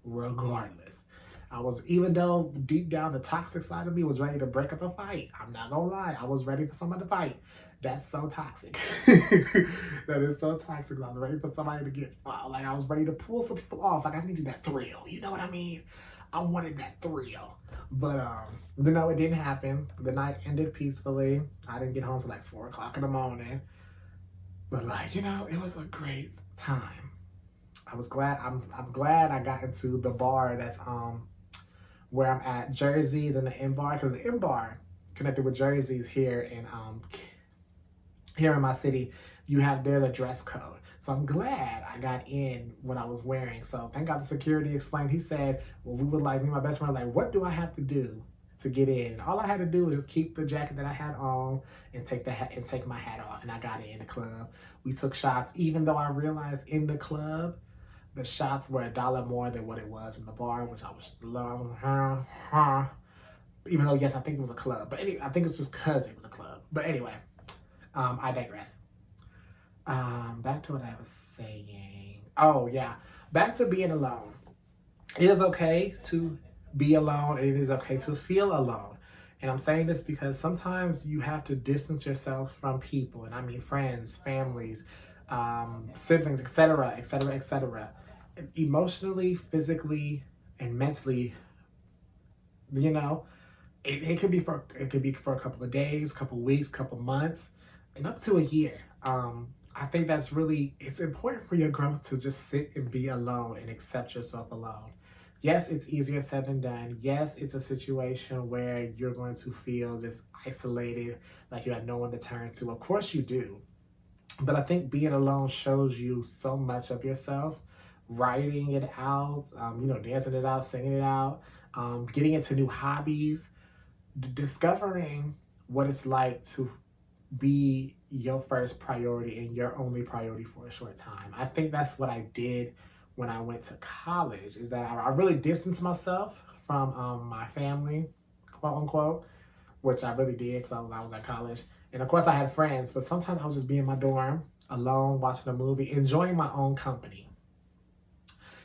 Regardless. I was, even though deep down the toxic side of me was ready to break up a fight. I'm not gonna lie, I was ready for someone to fight. That's so toxic. That is so toxic. I was ready for somebody to get, like I was ready to pull some people off. Like I needed that thrill. You know what I mean? I wanted that thrill. But no, it didn't happen. The night ended peacefully. I didn't get home till like 4 o'clock in the morning. But like, you know, it was a great time. I was glad, I'm glad I got into the bar that's where I'm at, Jersey, then the M bar, because the M bar connected with Jersey's here in my city. There's a dress code. So I'm glad I got in what I was wearing. So thank God the security explained. He said, well, we would like, me and my best friend was like, what do I have to do to get in? And all I had to do was just keep the jacket that I had on and take the hat and take my hat off. And I got in the club. We took shots, even though I realized in the club, the shots were $1 more than what it was in the bar, which I was even though, yes, I think it was a club. But anyway, I think it's just because it was a club. But anyway, I digress. Back to what I was saying. Oh, yeah. Back to being alone. It is okay to be alone. It is okay to feel alone. And I'm saying this because sometimes you have to distance yourself from people. And I mean friends, families, siblings, etc., etc., etc. Emotionally, physically, and mentally, you know, it could be for a couple of days, couple of weeks, couple of months, and up to a year. I think that's really, it's important for your growth to just sit and be alone and accept yourself alone. Yes, it's easier said than done. Yes, it's a situation where you're going to feel just isolated, like you have no one to turn to. Of course you do. But I think being alone shows you so much of yourself. Writing it out, dancing it out, singing it out, getting into new hobbies, discovering what it's like to be your first priority and your only priority for a short time. I think that's what I did when I went to college, is that I really distanced myself from my family, quote unquote, which I really did because I was at college. And of course I had friends, but sometimes I was just being in my dorm, alone, watching a movie, enjoying my own company.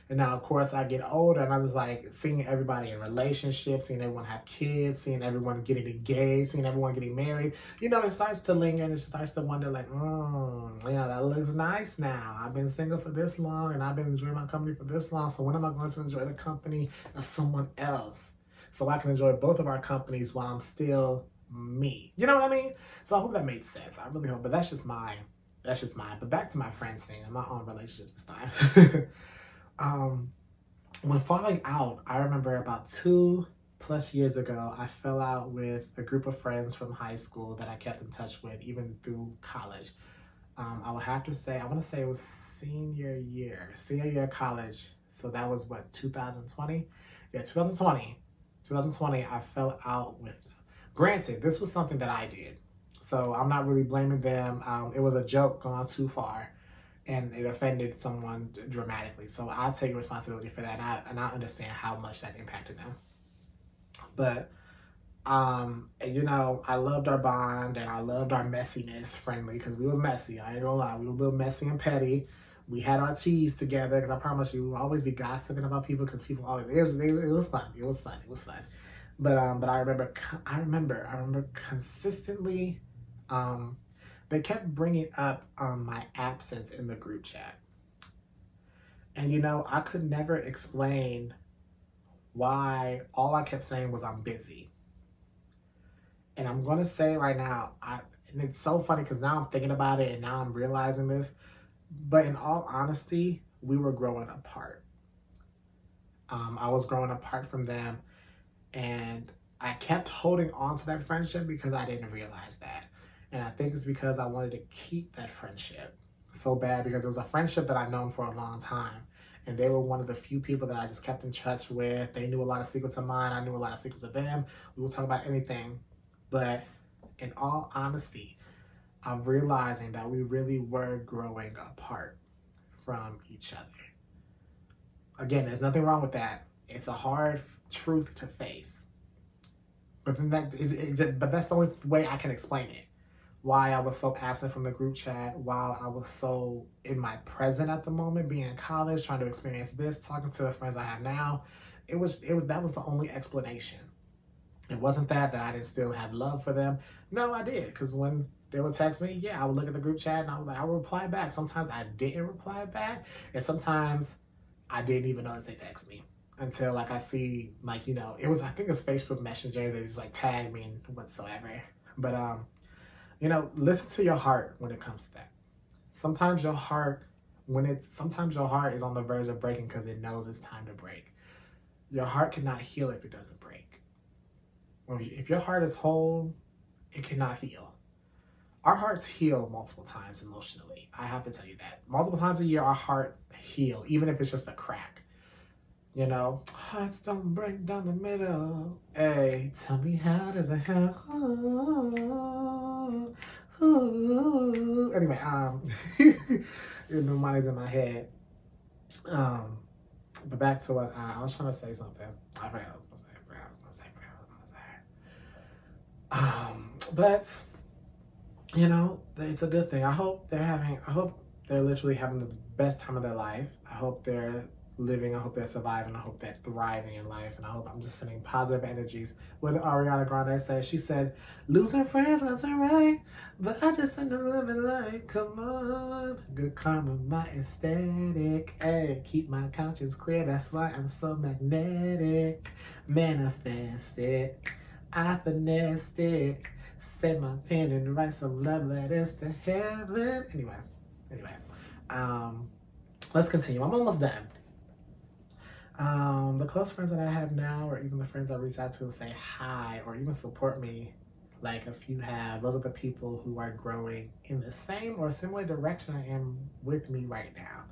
And now, of course, I get older and I was like seeing everybody in relationships, seeing everyone have kids, seeing everyone getting engaged, seeing everyone getting married. You know, it starts to linger and it starts to wonder like, that looks nice now. I've been single for this long and I've been enjoying my company for this long. So when am I going to enjoy the company of someone else? So I can enjoy both of our companies while I'm still me. You know what I mean? So I hope that made sense. I really hope, but that's just mine. But back to my friends thing and my own relationships this time. When falling out, I remember about 2+ years ago, I fell out with a group of friends from high school that I kept in touch with even through college. I would have to say, I want to say it was senior year of college. So that was what, 2020? Yeah, 2020, I fell out with them. Granted, this was something that I did. So I'm not really blaming them. It was a joke gone too far. And it offended someone dramatically. So I'll take responsibility for that. And I understand how much that impacted them. But, I loved our bond and I loved our messiness, friendly, because we was messy. I ain't gonna lie. We were a little messy and petty. We had our teas together, because I promise you, we'll always be gossiping about people, because people always, it was fun. It was fun. But I remember consistently, they kept bringing up my absence in the group chat. And, I could never explain why. All I kept saying was I'm busy. And I'm going to say right now, and it's so funny because now I'm thinking about it and now I'm realizing this. But in all honesty, we were growing apart. I was growing apart from them, and I kept holding on to that friendship because I didn't realize that. And I think it's because I wanted to keep that friendship so bad, because it was a friendship that I'd known for a long time. And they were one of the few people that I just kept in touch with. They knew a lot of secrets of mine. I knew a lot of secrets of them. We would talk about anything. But in all honesty, I'm realizing that we really were growing apart from each other. Again, there's nothing wrong with that. It's a hard truth to face. But then but that's the only way I can explain it. Why I was so absent from the group chat, while I was so in my present at the moment, being in college, trying to experience this, talking to the friends I have now. That was the only explanation. It wasn't that I didn't still have love for them. No, I did, because when they would text me, yeah, I would look at the group chat and I would reply back. Sometimes I didn't reply back, and sometimes I didn't even notice they text me until like I see, like, you know, I think it was Facebook Messenger that just like tagged me and whatsoever. But you know, listen to your heart when it comes to that. Sometimes your heart is on the verge of breaking because it knows it's time to break. Your heart cannot heal if it doesn't break. If your heart is whole, it cannot heal. Our hearts heal multiple times emotionally. I have to tell you that. Multiple times a year, our hearts heal, even if it's just a crack. You know, hearts don't break down the middle. Hey, tell me how does it help? Anyway, you know, money's in my head. But back to what I was trying to say something. I forgot what I was going to say. But you know, it's a good thing. I hope they're literally having the best time of their life. I hope they're living, I hope they're surviving, I hope they're thriving in life, and I hope I'm just sending positive energies. What Ariana Grande said, she said, losing friends wasn't right, but I just send them living like, come on, good karma, my aesthetic, hey, keep my conscience clear, that's why I'm so magnetic, manifest it, I finessed it, say my pen and write some love letters to heaven. Anyway, let's continue. I'm almost done. The close friends that I have now, or even the friends I reach out to say hi or even support me, like a few have, those are the people who are growing in the same or similar direction I am with me right now.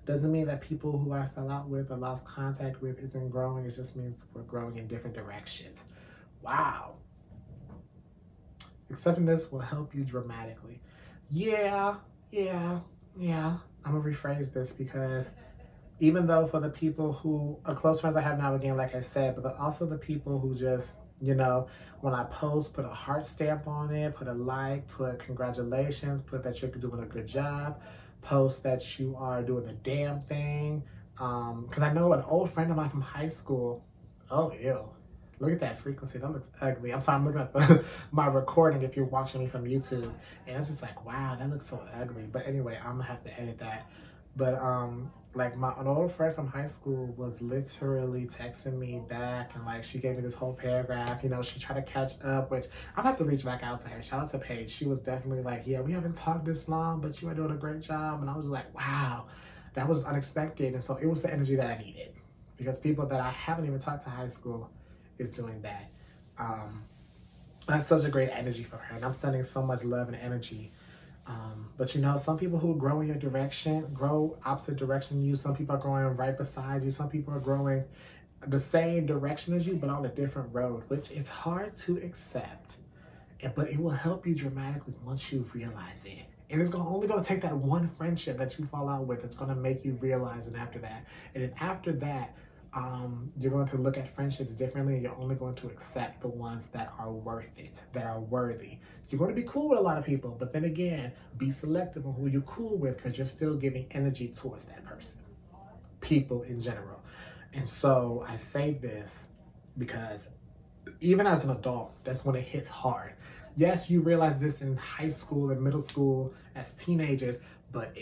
Doesn't mean that people who I fell out with or lost contact with isn't growing. It just means we're growing in different directions. Wow. Accepting this will help you dramatically. Yeah. I'm gonna rephrase this, because even though for the people who are close friends I have now, again, like I said, but also the people who just, you know, when I post, put a heart stamp on it, put a like, put congratulations, put that you're doing a good job, post that you are doing the damn thing. Because I know an old friend of mine from high school, oh, ew. Look at that frequency. That looks ugly. I'm sorry, I'm looking at my recording if you're watching me from YouTube. And it's just like, wow, that looks so ugly. But anyway, I'm going to have to edit that. But like an old friend from high school was literally texting me back, and like she gave me this whole paragraph. You know, she tried to catch up, which I'm gonna have to reach back out to her. Shout out to Paige. She was definitely like, yeah, we haven't talked this long, but you are doing a great job. And I was just like, wow, that was unexpected. And so it was the energy that I needed, because people that I haven't even talked to high school is doing that. That's such a great energy for her, and I'm sending so much love and energy. But you know, some people who grow in your direction, grow opposite direction you. Some people are growing right beside you. Some people are growing the same direction as you, but on a different road, which is hard to accept. But it will help you dramatically once you realize it. And it's only going to take that one friendship that you fall out with. It's going to make you realize it after that. And then after that, you're going to look at friendships differently, and you're only going to accept the ones that are worth it, that are worthy. You're going to be cool with a lot of people, but then again, be selective on who you're cool with, because you're still giving energy towards that person, people in general. And so I say this because even as an adult, that's when it hits hard. Yes, you realize this in high school and middle school as teenagers, but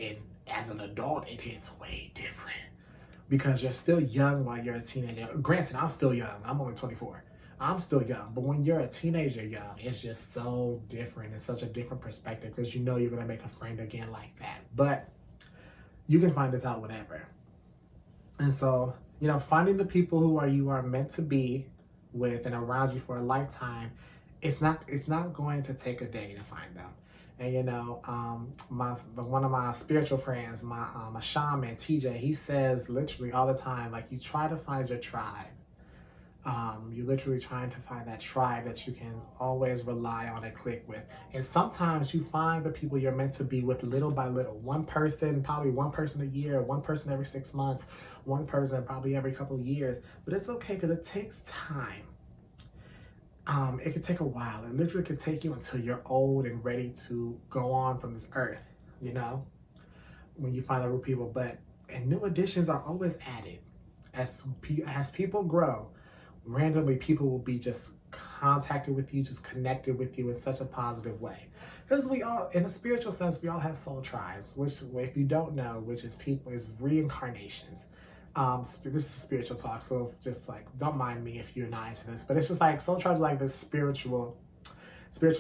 as an adult, it hits way different, because you're still young while you're a teenager. Granted, I'm still young. I'm only 24. I'm still young. But when you're a teenager young, it's just so different. It's such a different perspective, because you know you're going to make a friend again like that. But you can find this out whenever. And so You know, finding the people who you are meant to be with and around you for a lifetime, it's not going to take a day to find them. And you know, one of my spiritual friends, my shaman TJ, he says literally all the time, like, you try to find your tribe. You're literally trying to find that tribe that you can always rely on and click with. And sometimes you find the people you're meant to be with little by little. One person, probably one person a year, one person every 6 months, one person probably every couple of years. But it's okay because it takes time. It could take a while. It literally could take you until you're old and ready to go on from this earth, you know, when you find the real people. And new additions are always added. As people grow, randomly people will be just contacted with you, just connected with you in such a positive way. Because we all, in a spiritual sense, we all have soul tribes, which, if you don't know, which is reincarnations. This is spiritual talk, so just like, don't mind me if you're not into this, but it's just like soul tribes, like this spiritual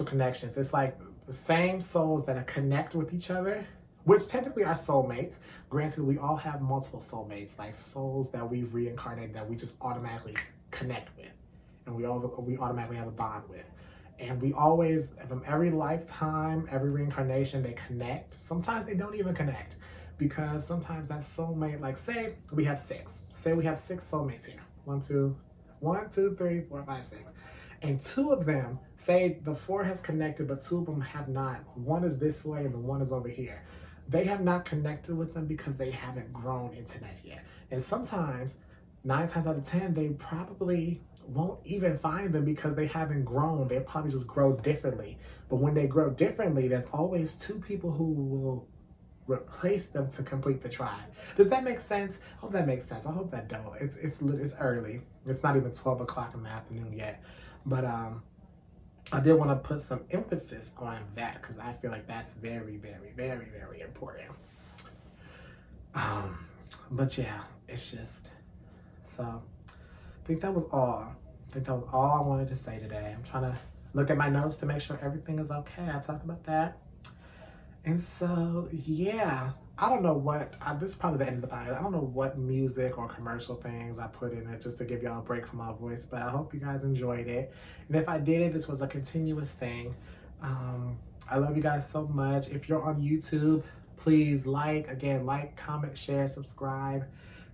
connections. It's like the same souls that are connect with each other, which technically are soulmates. Granted, we all have multiple soulmates, like souls that we've reincarnated that we just automatically connect with, and we automatically have a bond with. And we always, from every lifetime, every reincarnation, they connect. Sometimes they don't even connect, because sometimes that soulmate, like say we have 6 soulmates here. 1, 2, 3, 4, 5, 6. And 2 of them, say the 4 has connected, but 2 of them have not. One is this way and the one is over here. They have not connected with them because they haven't grown into that yet. And sometimes, 9 times out of 10, they probably won't even find them because they haven't grown. They'll probably just grow differently. But when they grow differently, there's always 2 people who will replace them to complete the tribe. Does that make sense? I hope that makes sense. I hope that don't. It's early. It's not even 12 o'clock in the afternoon yet. But I did want to put some emphasis on that because I feel like that's very, very, very, very important. But yeah, it's just, so I think that was all. I wanted to say today. I'm trying to look at my notes to make sure everything is okay. I talked about that. And so, yeah, I don't know what, this is probably the end of the podcast. I don't know what music or commercial things I put in it just to give y'all a break from my voice, but I hope you guys enjoyed it. And if I did, this was a continuous thing. I love you guys so much. If you're on YouTube, please like, comment, share, subscribe.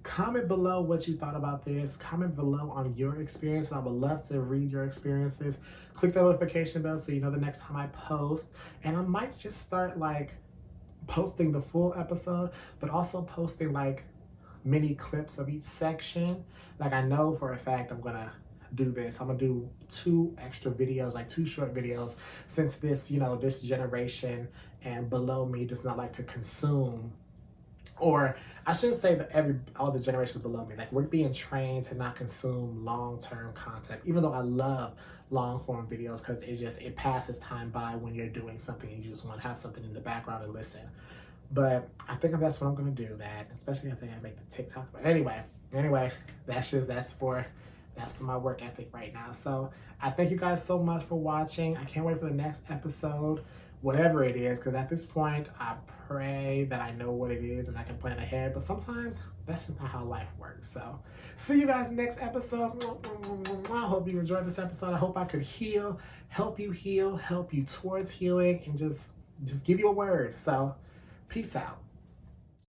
Comment below what you thought about this. Comment below on your experience. I would love to read your experiences. Click the notification bell so you know the next time I post. And I might just start like posting the full episode, but also posting like mini clips of each section. Like, I know for a fact I'm gonna do this. I'm gonna do 2 extra videos, like 2 short videos, since this, you know, this generation and below me does not like to consume, or I shouldn't say that all the generations below me, like, we're being trained to not consume long-term content, even though I love long-form videos because it passes time by when you're doing something and you just want to have something in the background and listen. But I think that's what I'm gonna do, that, especially as I gotta make the TikTok. But anyway, that's for my work ethic right now. So I thank you guys so much for watching. I can't wait for the next episode, whatever it is, because at this point, I pray that I know what it is and I can plan ahead, but sometimes that's just not how life works. So see you guys next episode. I hope you enjoyed this episode. I hope I could help you towards healing, and just give you a word. So peace out.